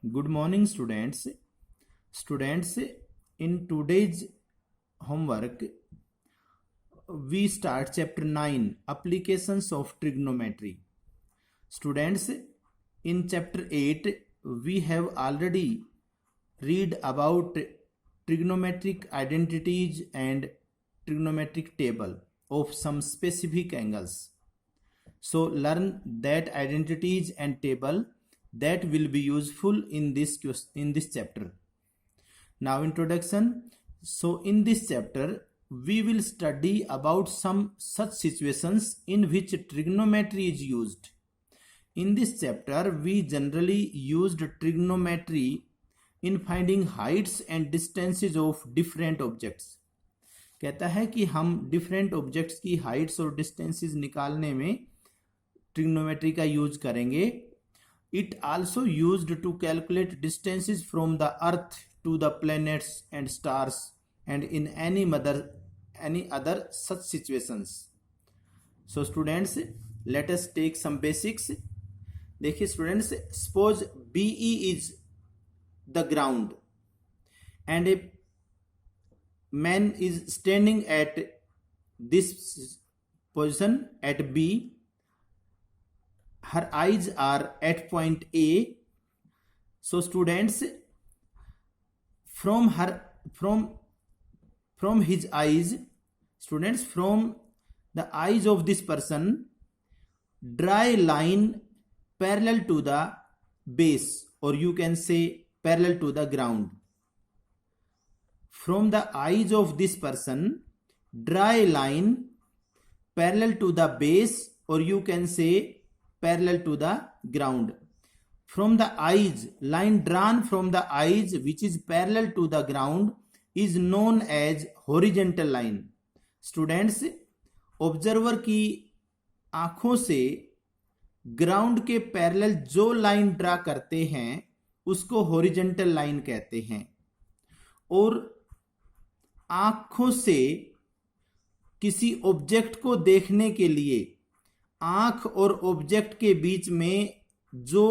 Good morning, students. Students, in today's homework, we start chapter 9 Applications of Trigonometry. Students, in chapter 8, we have already read about trigonometric identities and trigonometric table of some specific angles. So learn that identities and table that will be useful in this chapter. Now introduction. So in this chapter we will study about some such situations in which trigonometry is used. In this chapter we generally used trigonometry in finding heights and distances of different objects. कहता है कि हम different objects की heights और distances निकालने में trigonometry का use करेंगे. It also used to calculate distances from the earth to the planets and stars and in any other such situations. So students, let us take some basics. देखिए students, suppose BE is the ground and a man is standing at this position at B. Her eyes are at point A. So students, from his eyes, students, from the eyes of this person, draw a line parallel to the base, or you can say parallel to the ground. From the eyes of this person, draw a line parallel to the base, or you can say parallel to the ground. From the eyes, line drawn from the eyes which is parallel to the ground is known as horizontal line. Students, observer की आंखों से ground के parallel जो line draw करते हैं उसको horizontal line कहते हैं. और आंखों से किसी ऑब्जेक्ट को देखने के लिए आंख और ऑब्जेक्ट के बीच में जो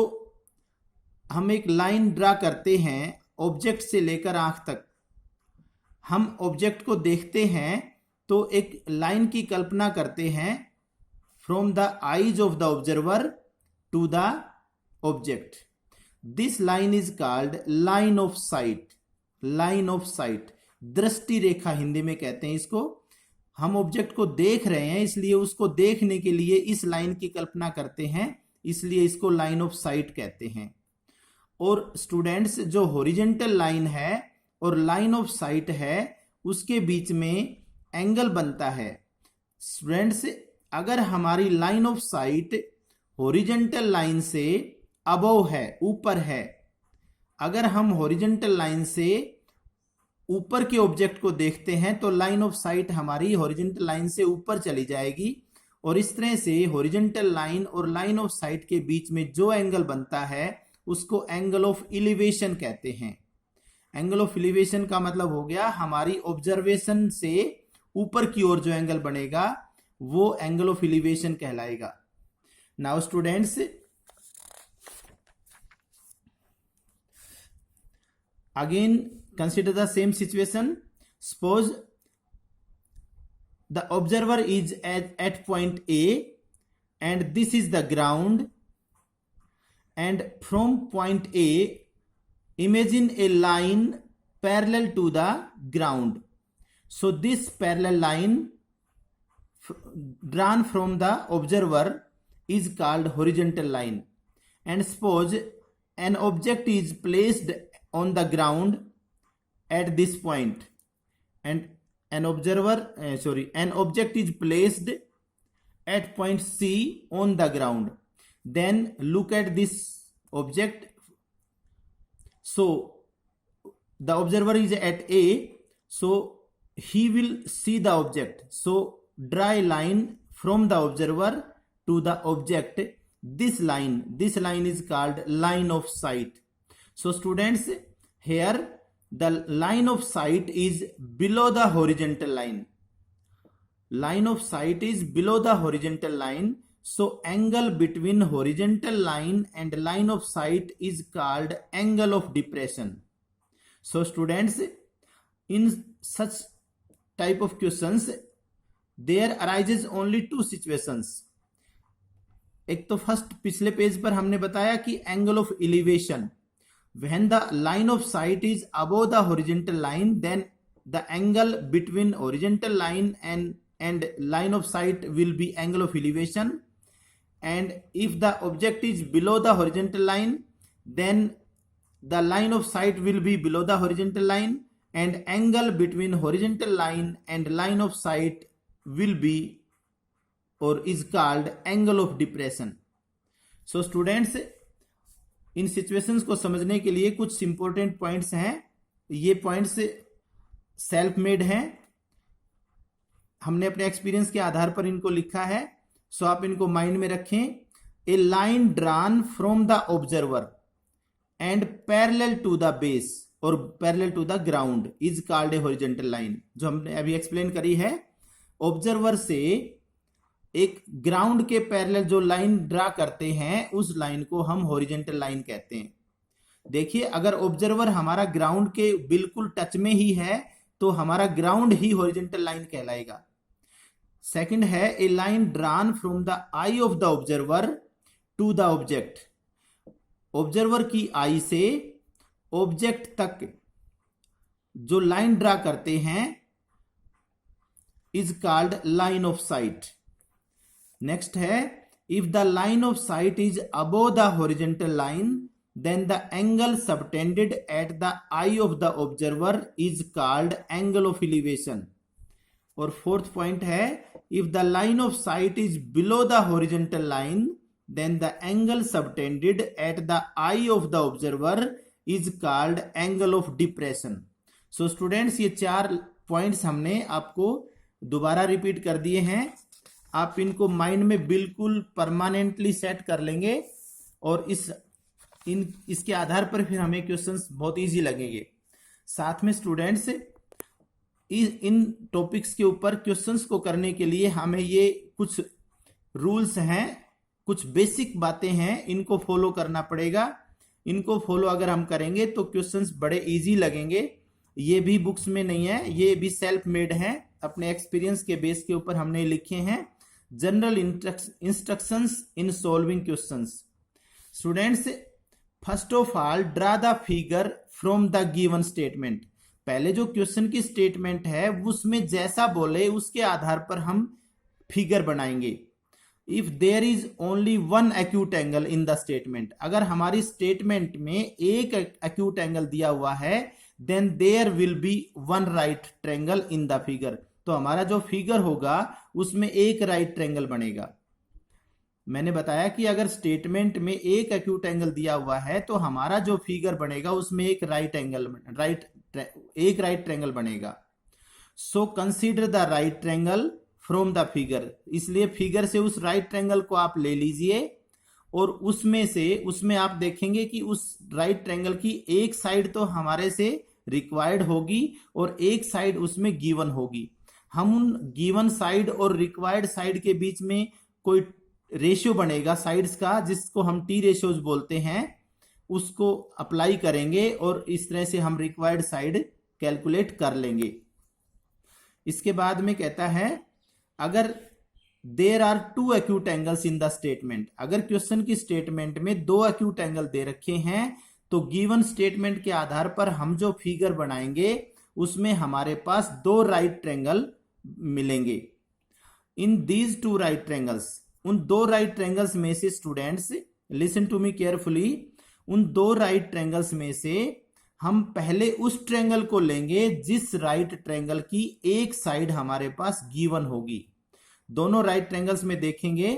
हम एक लाइन ड्रा करते हैं, ऑब्जेक्ट से लेकर आंख तक हम ऑब्जेक्ट को देखते हैं तो एक लाइन की कल्पना करते हैं from the eyes of the observer to the object. This line is called line of sight. Line of sight, दृष्टि रेखा हिंदी में कहते हैं इसको. हम ऑब्जेक्ट को देख रहे हैं, इसलिए उसको देखने के लिए इस लाइन की कल्पना करते हैं, इसलिए इसको लाइन ऑफ साइट कहते हैं. और स्टूडेंट्स, जो हॉरिजॉन्टल लाइन है और लाइन ऑफ साइट है उसके बीच में एंगल बनता है. स्टूडेंट्स, अगर हमारी line of site horizontal line से अबव है, ऊपर है, अगर हम हॉरिजॉन्टल लाइन से ऊपर के ऑब्जेक्ट को देखते हैं तो लाइन ऑफ साइट हमारी हॉरिजॉन्टल लाइन से ऊपर चली जाएगी. और इस तरह से हॉरिजॉन्टल लाइन और लाइन ऑफ साइट के बीच में जो एंगल बनता है उसको एंगल ऑफ इलिवेशन कहते हैं. एंगल ऑफ इलिवेशन का मतलब हो गया हमारी ऑब्जर्वेशन से ऊपर की ओर जो एंगल बनेगा वो एंगल ऑफ इलिवेशन कहलाएगा. Now students, again consider the same situation. Suppose the observer is at point A and this is the ground, and from point A imagine a line parallel to the ground. So this parallel line drawn from the observer is called horizontal line. And suppose an object is placed on the ground at this point, and an object is placed at point C on the ground. Then look at this object. So the observer is at A, so he will see the object. So draw a line from the observer to the object. This line is called line of sight. So students, here the line of sight is below the horizontal line. Line of sight is below the horizontal line. So angle between horizontal line and line of sight is called angle of depression. So students, in such type of questions there arises only two situations. एक तो first पिछले page पर हमने बताया कि angle of elevation, when the line of sight is above the horizontal line, then the angle between horizontal line and line of sight will be angle of elevation. And if the object is below the horizontal line, then the line of sight will be below the horizontal line, and angle between horizontal line and line of sight will be or is called angle of depression. So students, in situations को समझने के लिए कुछ important points हैं. ये points self made हैं, हमने अपने एक्सपीरियंस के आधार पर इनको लिखा है. सो आप इनको माइंड में रखें. A line drawn from the observer and parallel to the base और parallel to the ground is called a horizontal line. जो हमने अभी एक्सप्लेन करी है, ऑब्जर्वर से एक ग्राउंड के पैरेलल जो लाइन ड्रा करते हैं उस लाइन को हम हॉरिजॉन्टल लाइन कहते हैं. देखिए, अगर ऑब्जर्वर हमारा ग्राउंड के बिल्कुल टच में ही है तो हमारा ग्राउंड ही हॉरिजॉन्टल लाइन कहलाएगा. सेकंड है a line drawn from the eye of the observer to the object. Observer की आई से ऑब्जेक्ट तक जो लाइन ड्रा करते हैं is called line of sight. Next है, if the line of sight is above the horizontal line, then the angle subtended at the eye of the observer is called angle of elevation. और fourth point है, if the line of sight is below the horizontal line, then the angle subtended at the eye of the observer is called angle of depression. So students, ये चार points हमने आपको दोबारा repeat कर दिए हैं. आप इनको माइंड में बिल्कुल परमानेंटली सेट कर लेंगे और इसके आधार पर फिर हमें क्वेश्चंस बहुत इजी लगेंगे. साथ में स्टूडेंट्स, इन टॉपिक्स के ऊपर क्वेश्चंस को करने के लिए हमें ये कुछ रूल्स हैं, कुछ बेसिक बातें हैं, इनको फॉलो करना पड़ेगा. इनको फॉलो अगर हम करेंगे तो क्वेश्चंस बड़े इजी लगेंगे. ये भी बुक्स में नहीं है, ये भी सेल्फ मेड हैं, अपने एक्सपीरियंस के बेस के ऊपर हमने लिखे हैं. General instructions in solving questions. Students, first of all draw the figure from the given statement. पहले जो क्वेश्चन की स्टेटमेंट है उसमें जैसा बोले उसके आधार पर हम फिगर बनाएंगे. If there is only one acute angle in the statement, अगर हमारी स्टेटमेंट में एक एक्यूट एंगल दिया हुआ है, then there will be one right triangle in the figure. तो हमारा जो फिगर होगा उसमें एक राइट ट्रायंगल बनेगा. मैंने बताया कि अगर स्टेटमेंट में एक एक्यूट एंगल दिया हुआ है तो हमारा जो फिगर बनेगा उसमें एक राइट ट्रायंगल बनेगा. So consider the right triangle from the figure. इसलिए फिगर से उस राइट ट्रायंगल को आप ले लीजिए और उसमें आप देखेंगे कि उस राइट ट्रायंगल की एक साइड तो हमारे से रिक्वायर्ड होगी और एक साइड उसमें गिवन होगी. हम उन गिवन साइड और रिक्वायर्ड साइड के बीच में कोई रेशियो बनेगा साइड्स का, जिसको हम टी रेशियोज बोलते हैं, उसको अप्लाई करेंगे और इस तरह से हम रिक्वायर्ड साइड कैलकुलेट कर लेंगे. इसके बाद में कहता है, अगर there are two acute angles in the statement, अगर क्वेश्चन की स्टेटमेंट में दो एक्यूट एंगल दे रखे हैं तो गिवन स्टेटमेंट के आधार पर हम जो फिगर बनाएंगे उसमें हमारे पास दो राइट ट्रायंगल मिलेंगे. In these two right triangles, उन दो राइट ट्रायंगल्स में से students listen to me carefully, उन दो राइट ट्रायंगल्स में से हम पहले उस ट्रायंगल को लेंगे जिस राइट ट्रायंगल की एक साइड हमारे पास गिवन होगी. दोनों राइट ट्रायंगल्स में देखेंगे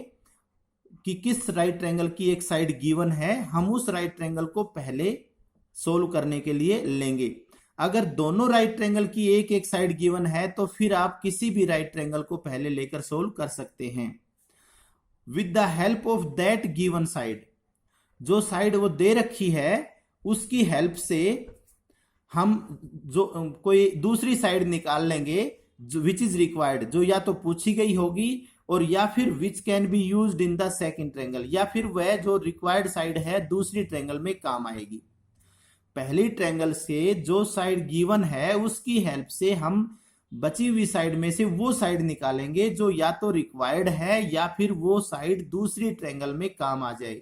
कि किस राइट ट्रायंगल की एक साइड गिवन है, हम उस राइट ट्रायंगल को पहले सोल्व करने के लिए लेंगे. अगर दोनों राइट ट्रायंगल की एक एक साइड गिवन है तो फिर आप किसी भी राइट ट्रायंगल को पहले लेकर सोल्व कर सकते हैं. With the help of that given side, जो साइड वो दे रखी है उसकी हेल्प से हम जो कोई दूसरी साइड निकाल लेंगे विच इज रिक्वायर्ड, जो या तो पूछी गई होगी और या फिर which can be used in the second triangle, या फिर वह जो रिक्वायर्ड साइड है दूसरी ट्रायंगल में काम आएगी। पहली ट्रायंगल से जो साइड गिवन है उसकी हेल्प से हम बची हुई साइड में से वो साइड निकालेंगे जो या तो रिक्वायर्ड है या फिर वो साइड दूसरी ट्रायंगल में काम आ जाए।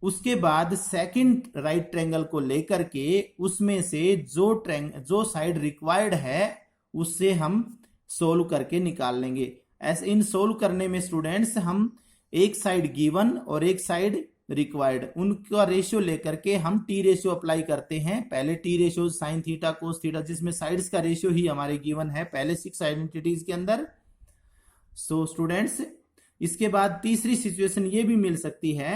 उसके बाद सेकंड राइट ट्रायंगल को लेकर के उसमें से जो साइड रिक्वायर्ड है उससे हम सोल्व करके निकाल लेंगे। ऐसे इन सोल्व करने में स्टूडेंट्स हम एक साइड गिवन और एक साइड रिक्वायर्ड उनका रेशियो लेकर के हम टी रेशियो अप्लाई करते हैं। पहले T ratio sine theta cos theta, जिसमें साइड्स का रेशियो ही हमारे गिवन है पहले 6 आइडेंटिटीज के अंदर। सो स्टूडेंट्स, इसके बाद तीसरी सिचुएशन ये भी मिल सकती है,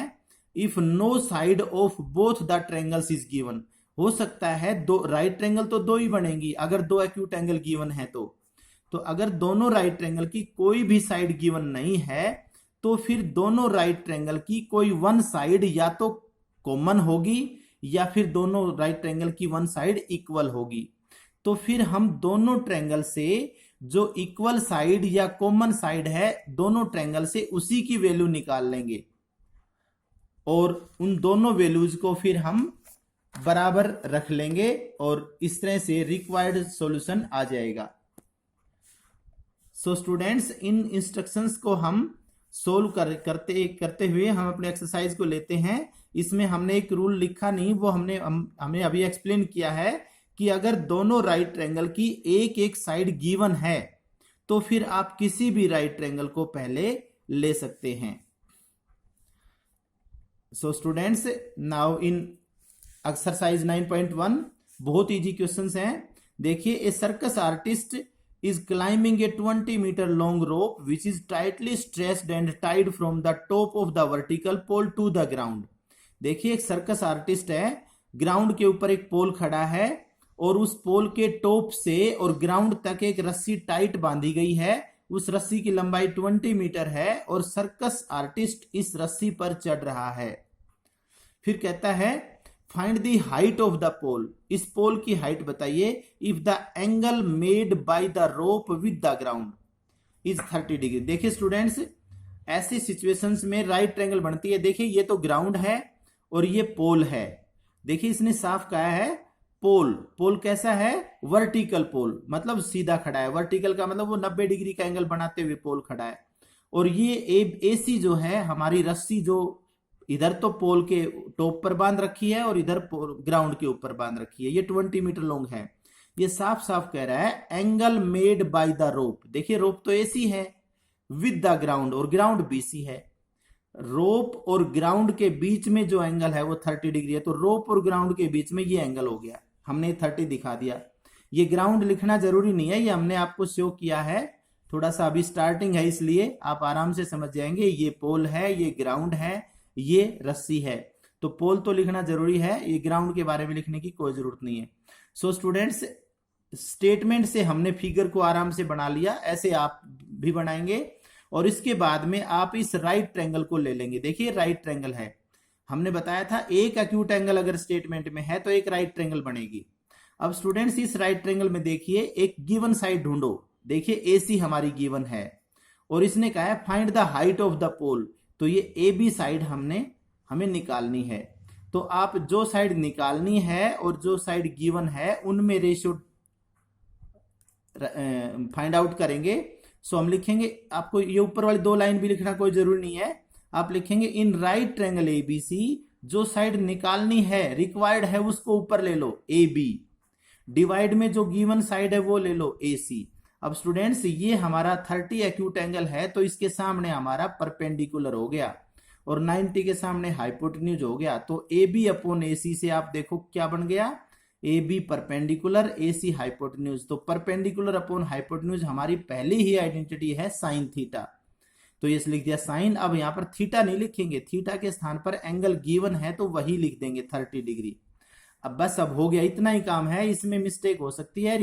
if no side of both the triangles is given. हो सकता है दो राइट ट्रायंगल तो दो ही बनेगी अगर दो एक्यूट एंगल गिवन है तो अगर दोनों राइट ट्रायंगल की कोई भी साइड गिवन नहीं है तो फिर दोनों राइट ट्रायंगल की कोई वन साइड या तो कॉमन होगी या फिर दोनों राइट ट्रायंगल की वन साइड इक्वल होगी। तो फिर हम दोनों ट्रायंगल से जो इक्वल साइड या कॉमन साइड है दोनों ट्रायंगल से उसी की वैल्यू निकाल लेंगे और उन दोनों वैल्यूज को फिर हम बराबर रख लेंगे और इस तरह से रिक्वायर्ड सॉल्यूशन आ जाएगा। सो स्टूडेंट्स, इन इंस्ट्रक्शंस को हम सोल्व करते हुए हम अपने एक्सरसाइज को लेते हैं। इसमें हमने एक रूल लिखा नहीं, वो हमें अभी एक्सप्लेन किया है कि अगर दोनों राइट ट्रायंगल की एक एक साइड गिवन है तो फिर आप किसी भी राइट ट्रायंगल को पहले ले सकते हैं। So students, now in exercise 9.1 बहुत इजी क्वेश्चंस हैं। देखिए, a circus artist is climbing a 20 meter long rope which is tightly stretched and tied from the top of the vertical pole to the ground। देखिए, एक circus artist है, ground के ऊपर एक पोल खड़ा है और उस पोल के टॉप से और ग्राउंड तक एक रस्सी टाइट बांधी गई है। उस रस्सी की लंबाई 20 मीटर है और सर्कस आर्टिस्ट इस रस्सी पर चढ़ रहा है। फिर कहता है find the height of the pole. इस पोल की हाइट बताइए if the angle made by the rope with the ground is 30 degree. देखिए स्टूडेंट्स, ऐसी सिचुएशंस में राइट ट्रायंगल बनती है। देखिए, ये तो ग्राउंड है और ये पोल है। देखिए, इसने साफ कहा है पोल कैसा है, वर्टिकल पोल, मतलब सीधा खड़ा है। वर्टिकल का मतलब वो 90 डिग्री का एंगल बनाते हुए पोल खड़ा है। और ये एसी जो है हमारी रस्सी जो इधर तो पोल के टॉप पर बांध रखी है और इधर ग्राउंड के ऊपर बांध रखी है। ये 20 मीटर लॉन्ग है। ये साफ साफ कह रहा है एंगल मेड बाय द रोप। देखिए, रोप तो एसी है विद द ग्राउंड और ग्राउंड बीसी है। रोप और ग्राउंड के बीच में जो एंगल है वो 30 डिग्री है। तो रोप और ग्राउंड के बीच में ये एंगल हो गया, हमने 30 दिखा दिया। ये ग्राउंड लिखना जरूरी नहीं है, ये हमने आपको शो किया है। थोड़ा सा अभी स्टार्टिंग है इसलिए आप आराम से समझ जाएंगे। ये पोल है, ये ग्राउंड है, ये रस्सी है। तो पोल तो लिखना जरूरी है, ये ग्राउंड के बारे में लिखने की कोई जरूरत नहीं है। सो स्टूडेंट्स, स्टेटमेंट से हमने फिगर को आराम से बना लिया, ऐसे आप भी बनाएंगे। और इसके बाद में आप इस राइट ट्रायंगल को ले लेंगे। देखिए, राइट ट्रायंगल है, हमने बताया था एक एक्यूट एंगल अगर स्टेटमेंट में है तो एक राइट ट्रायंगल बनेगी। अब स्टूडेंट्स, इस राइट ट्रायंगल में देखिए एक गिवन साइड ढूंढो। देखिए, एसी हमारी गिवन है और इसने कहा है find the height of the pole. तो ये ए बी साइड हमें निकालनी है। तो आप जो साइड निकालनी है और जो साइड गिवन है उनमें रेशियो फाइंड आउट करेंगे। सो हम लिखेंगे, आपको ये ऊपर वाली 2 लाइन भी लिखना कोई जरूरी नहीं है। आप लिखेंगे इन राइट ट्रायंगल एबीसी, जो साइड निकालनी है रिक्वायर्ड है उसको ऊपर ले लो ए बी, डिवाइड में जो गिवन साइड है वो ले लो ए सी। अब स्टूडेंट्स, ये हमारा 30 एक्यूट एंगल है तो इसके सामने हमारा परपेंडिकुलर हो गया और 90 के सामने हाइपोटेन्यूज हो गया। तो ए बी अपॉन ए सी से आप देखो क्या बन गया, A B perpendicular, A C hypotenuse. तो परपेंडिकुलर अपॉन हाइपोटेन्यूज हमारी पहली ही आइडेंटिटी है साइन थीटा, तो ये लिख दिया साइन। अब यहाँ पर थीटा नहीं लिखेंगे, थीटा के स्थान पर एंगल गिवन है तो वही लिख देंगे 30 डिग्री। अब बस अब हो गया, इतना ही काम है। इसमें मिस्टेक हो सकती है,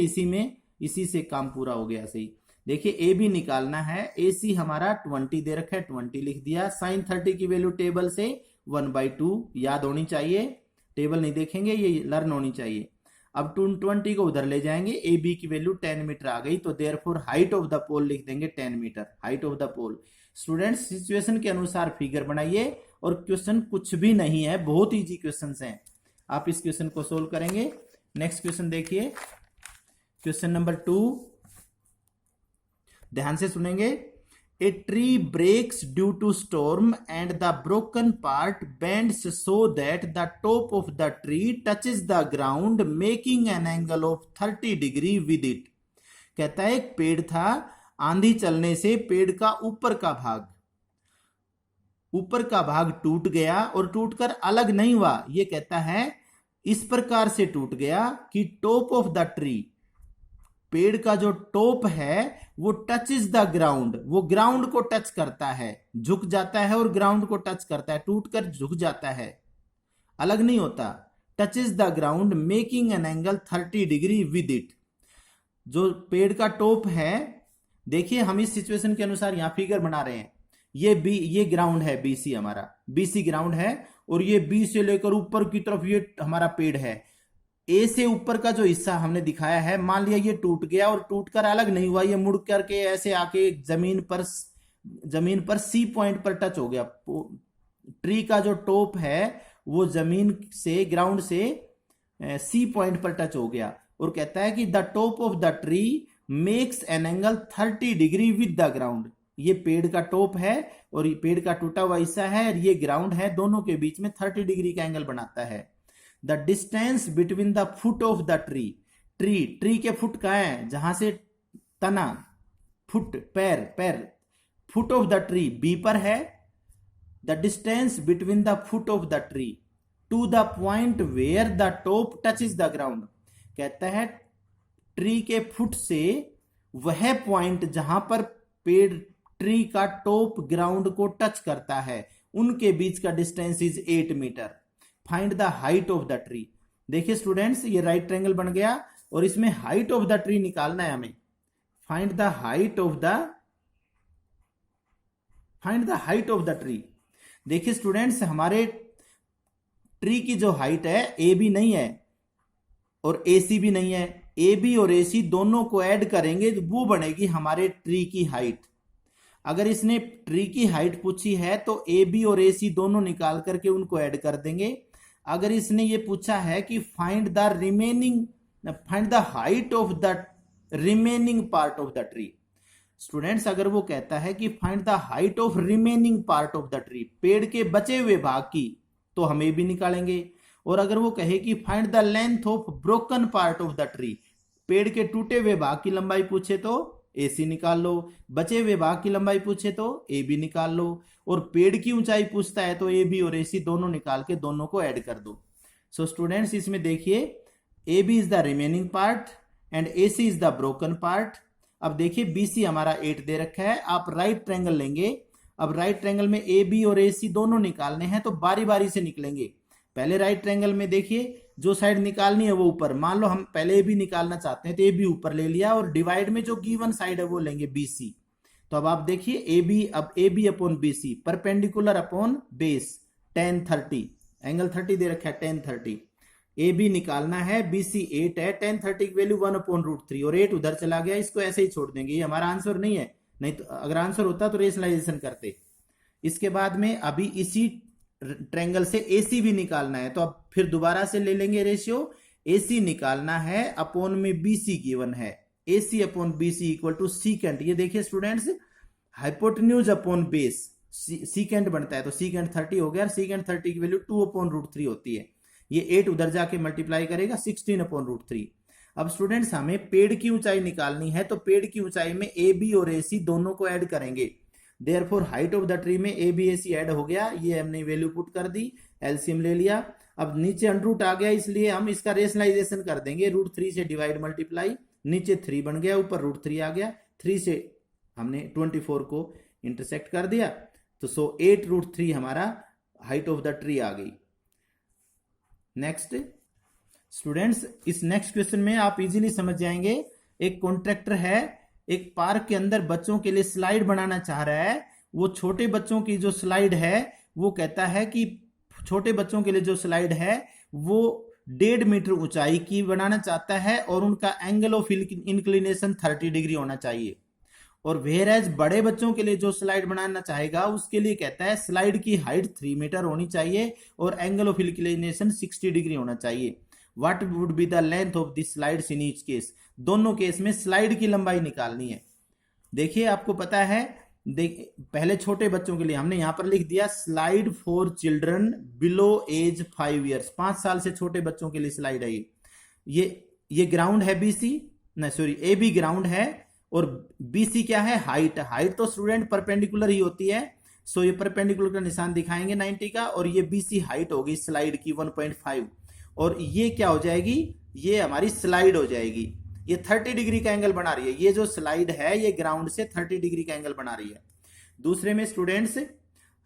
इसी से काम पूरा हो गया। सही, देखिए ए बी निकालना है, ए सी हमारा 20 दे रखा है, 20 लिख दिया। साइन 30 की वैल्यू टेबल से 1/2 याद होनी चाहिए, टेबल नहीं देखेंगे, ये लर्न होनी चाहिए। अब 220 को उधर ले जाएंगे, ए बी की वैल्यू 10 मीटर आ गई, तो therefore height of the pole लिख देंगे 10 metre, height of the pole. Students situation के अनुसार फिगर बनाइए, और क्वेश्चन कुछ भी नहीं है, बहुत इजी क्वेश्चन हैं। आप इस क्वेश्चन को सोल्व करेंगे। नेक्स्ट क्वेश्चन देखिए, क्वेश्चन नंबर 2, ध्यान से सुनेंगे। A tree breaks due to storm and the broken part bends so that the top of the tree touches the ground making an angle of 30 degree with it। कहता है एक पेड़ था, आंधी चलने से पेड़ का ऊपर का भाग टूट गया और टूटकर अलग नहीं हुआ। ये कहता है इस प्रकार से टूट गया कि टॉप ऑफ द ट्री, पेड़ का जो टॉप है वो टच इज द ग्राउंड, वो ग्राउंड को टच करता है, झुक जाता है और ग्राउंड को टच करता है, टूटकर झुक जाता है, अलग नहीं होता। Touch is the ground making an angle 30 degree with it. जो पेड़ का टॉप है, देखिए हम इस सिचुएशन के अनुसार यहां फिगर बना रहे हैं। ये ग्राउंड है बीसी, हमारा बीसी ग्राउंड है, और ये बी से लेकर ऊपर की तरफ ये हमारा पेड़ है। ए से ऊपर का जो हिस्सा हमने दिखाया है, मान लिया ये टूट गया और टूटकर अलग नहीं हुआ, ये मुड़ करके ऐसे आके जमीन पर सी पॉइंट पर टच हो गया। ट्री का जो टॉप है वो जमीन से, ग्राउंड से सी पॉइंट पर टच हो गया, और कहता है कि the top of the tree makes an angle 30 degree with the ground. ये पेड़ का टॉप है और ये पेड़ का टूटा हुआ हिस्सा है, और ये ग्राउंड है, दोनों के बीच में 30 डिग्री का एंगल बनाता है। The distance between the foot of the tree के फुट कहाँ है, जहां से तना, फुट पैर foot of the tree B पर है। The distance between the foot of the tree to the point where the top touch is the ground. कहता है ट्री के फुट से वह पॉइंट जहां पर पेड़, ट्री का टॉप ग्राउंड को टच करता है, उनके बीच का distance is 8 metre. Find the height of the tree. देखिए स्टूडेंट्स, ये राइट ट्रायंगल बन गया और इसमें हाइट ऑफ द ट्री निकालना है हमें। Find the height of the tree. देखिए स्टूडेंट्स, हमारे ट्री की जो हाइट है, ए बी नहीं है और ए सी भी नहीं है, ए बी और ए सी दोनों को ऐड करेंगे, वो बनेगी हमारे ट्री की हाइट। अगर इसने ट्री की हाइट पूछी है तो ए बी और ए सी दोनों निकाल करके उनको ऐड कर देंगे। अगर इसने ये पूछा है कि find the height of the remaining part of the tree. Students, अगर वो कहता है कि find the height of remaining part of the tree, पेड़ के बचे हुए भाग की, तो हम ए बी निकालेंगे। और अगर वो कहे कि find the length of broken part of the tree, पेड़ के टूटे हुए भाग की लंबाई पूछे तो ए सी निकाल लो, बचे हुए भाग की लंबाई पूछे तो ए बी निकाल लो, और पेड़ की ऊंचाई पूछता है तो ए बी और ए सी दोनों निकाल के दोनों को ऐड कर दो। सो स्टूडेंट्स, इसमें देखिए A B is the remaining part and A C is the broken part. अब देखिए बी सी हमारा 8 दे रखा है, आप राइट ट्रायंगल लेंगे। अब राइट ट्रायंगल में ए बी और ए सी दोनों निकालने हैं, तो बारी बारी से निकलेंगे। पहले राइट ट्रायंगल में देखिए जो साइड निकालनी है वो ऊपर, मान लो हम पहले ए बी निकालना चाहते हैं तो ए बी ऊपर ले लिया, और डिवाइड में जो गिवन साइड है वो लेंगे बी सी। तो अब आप देखिए ए बी, अब A B upon B C, perpendicular upon base, tan 30, angle 30 दे रखा है, tan 30। ए बी निकालना है, बी सी 8 है, tan 30 की वैल्यू 1/√3, और 8 उधर चला गया, इसको ऐसे ही छोड़ देंगे, ये हमारा आंसर नहीं है। नहीं तो अगर आंसर होता तो रेशनलाइजेशन करते। इसके बाद में अभी इसी ट्रायंगल से AC भी निकालना है, तो अब फिर दोबारा से ले लेंगे रेशियो। AC निकालना है, अपॉन में BC गिवन है, AC upon BC equal to secant. ये देखिए students, hypotenuse upon base secant बनता है, तो सीकेंट 30 हो गया, सीकेंट 30 की वैल्यू 2/√3 होती है। ये 8 उधर जाके मल्टीप्लाई करेगा, 16/√3। अब स्टूडेंट्स, हमें पेड़ की ऊंचाई निकालनी है, तो पेड़ की ऊंचाई में AB और AC दोनों को ऐड करेंगे। Therefore height of the tree में A B A C add हो गया, ये हमने वैल्यू पुट कर दी, एलसीएम ले लिया। अब नीचे अंडरूट आ गया, इसलिए हम इसका रेशनलाइजेशन कर देंगे, √3 से डिवाइड मल्टीप्लाई, नीचे 3 बन गया, ऊपर √3 आ गया, 3 से हमने 24 को इंटरसेक्ट कर दिया, तो 8√3 हमारा हाइट ऑफ द ट्री आ गई। नेक्स्ट स्टूडेंट्स, इस नेक्स्ट क्वेश्चन में आप इजीली समझ जाएंगे। एक कॉन्ट्रैक्टर है, एक पार्क के अंदर बच्चों के लिए स्लाइड बनाना चाह रहा है। वो छोटे बच्चों की जो स्लाइड है, वो कहता है कि छोटे बच्चों के लिए जो स्लाइड है वो 1.5 मीटर ऊंचाई की बनाना चाहता है और उनका एंगल ऑफ इंक्लिनेशन 30 डिग्री होना चाहिए। और वेयर एज बड़े बच्चों के लिए जो स्लाइड बनाना चाहेगा उसके लिए कहता है स्लाइड की हाइट 3 मीटर होनी चाहिए और एंगल ऑफ इंक्लिनेशन 60 डिग्री होना चाहिए। What would be the length of this slides in each case? दोनों केस में स्लाइड की लंबाई निकालनी है। देखिए आपको पता है, पहले छोटे बच्चों के लिए हमने यहां पर लिख दिया slide for children below age 5 years, 5 साल से छोटे बच्चों के लिए स्लाइड है। ये ग्राउंड है बीसी, नहीं सॉरी ए बी ग्राउंड है और बीसी क्या है? हाइट। हाइट तो स्टूडेंट परपेंडिकुलर ही होती है, सो ये परपेंडिकुलर का निशान दिखाएंगे 90 का, और ये बीसी हाइट होगी स्लाइड की 1.5, और ये क्या हो जाएगी? ये हमारी स्लाइड हो जाएगी। ये 30 डिग्री का एंगल बना रही है। ये जो स्लाइड है ये ग्राउंड से 30 डिग्री का एंगल बना रही है। दूसरे में स्टूडेंट्स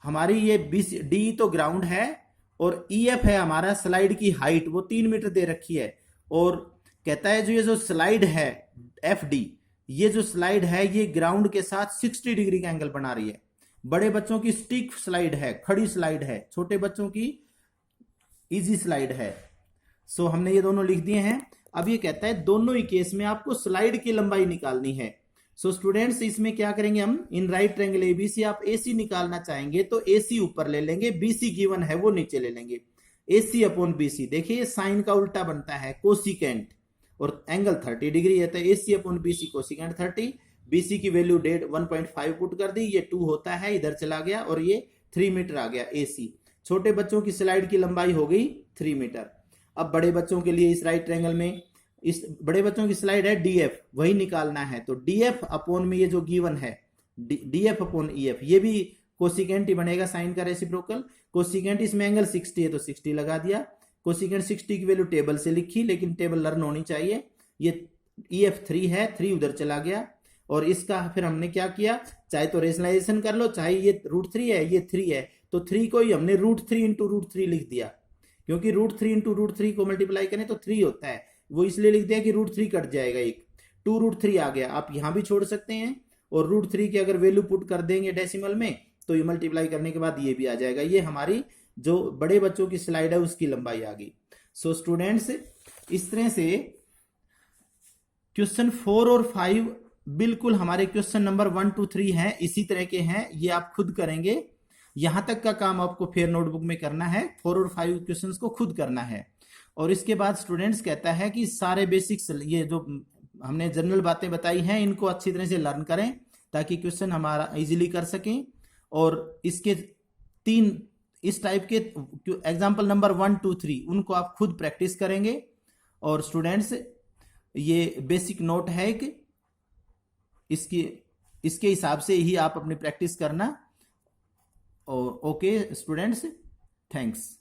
हमारी ये बीसी डी तो ग्राउंड है और ईएफ है हमारा स्लाइड की हाइट, वो 3 मीटर दे रखी है, और कहता है जो ये जो स्लाइड है एफ डी, ये जो स्लाइड है ये ग्राउंड के साथ 60 डिग्री का एंगल बना रही है। बड़े बच्चों की स्टिक स्लाइड है, खड़ी स्लाइड है, छोटे बच्चों की इजी स्लाइड है। सो हमने ये दोनों लिख दिए हैं। अब ये कहता है दोनों ही केस में आपको स्लाइड की लंबाई निकालनी है। सो स्टूडेंट्स इसमें क्या करेंगे हम? इन राइट ट्रायंगल एबीसी आप एसी निकालना चाहेंगे तो एसी ऊपर ले लेंगे, बीसी गिवन है वो नीचे ले लेंगे। एसी अपॉन बीसी, देखिए साइन का उल्टा बनता है कोसिकेंट, और एंगल 30 डिग्री है तो AC upon BC cosecant 30। BC की वैल्यू 1.5 पुट कर दी, ये 2 होता है, इधर चला गया और ये 3 मीटर आ गया एसी। छोटे बच्चों की स्लाइड की लंबाई हो गई 3 मीटर। अब बड़े बच्चों के लिए इस राइट ट्रायंगल में इस बड़े बच्चों की स्लाइड है डीएफ, वही निकालना है, तो डीएफ अपॉन में ये जो गिवन है डीएफ अपॉन ईएफ, ये भी कोसिकेंट ही बनेगा साइन का रेसिप्रोकल। कोसिकेंट इसमें एंगल 60 है तो 60 लगा दिया। कोसिकेंट 60 की वैल्यू टेबल से लिखी, लेकिन टेबल लर्न होनी चाहिए। ये ईएफ 3 है, 3 उधर चला गया, और इसका फिर हमने क्या किया? चाहे तो रेशनलाइजेशन कर लो, चाहे ये √3 है ये 3 है, तो 3 को ही हमने √3 इंटू √3 लिख दिया, क्योंकि √3 इंटू √3 को मल्टीप्लाई करें तो 3 होता है, वो इसलिए लिख दिया कि √3 कट जाएगा, एक 2√3 आ गया। आप यहां भी छोड़ सकते हैं, और √3 की अगर वैल्यू पुट कर देंगे डेसिमल में तो ये मल्टीप्लाई करने के बाद ये भी आ जाएगा। ये हमारी जो बड़े बच्चों की स्लाइड है उसकी लंबाई आ गई। सो स्टूडेंट्स इस तरह से क्वेश्चन 4 और 5 बिल्कुल हमारे क्वेश्चन नंबर 1 2 3 हैं, इसी तरह के हैं, ये आप खुद करेंगे। यहां तक का काम आपको फेयर नोटबुक में करना है, 4 और 5 क्वेश्चंस को खुद करना है। और इसके बाद स्टूडेंट्स कहता है कि सारे बेसिक्स, ये जो हमने जनरल बातें बताई हैं इनको अच्छी तरह से लर्न करें ताकि क्वेश्चन हमारा इजीली कर सकें। और इसके 3 इस टाइप के एग्जाम्पल नंबर 1 2 3 उनको आप खुद प्रैक्टिस करेंगे। और स्टूडेंट्स ये बेसिक नोट है कि इसके हिसाब से ही आप अपनी प्रैक्टिस करना। Okay students, thanks.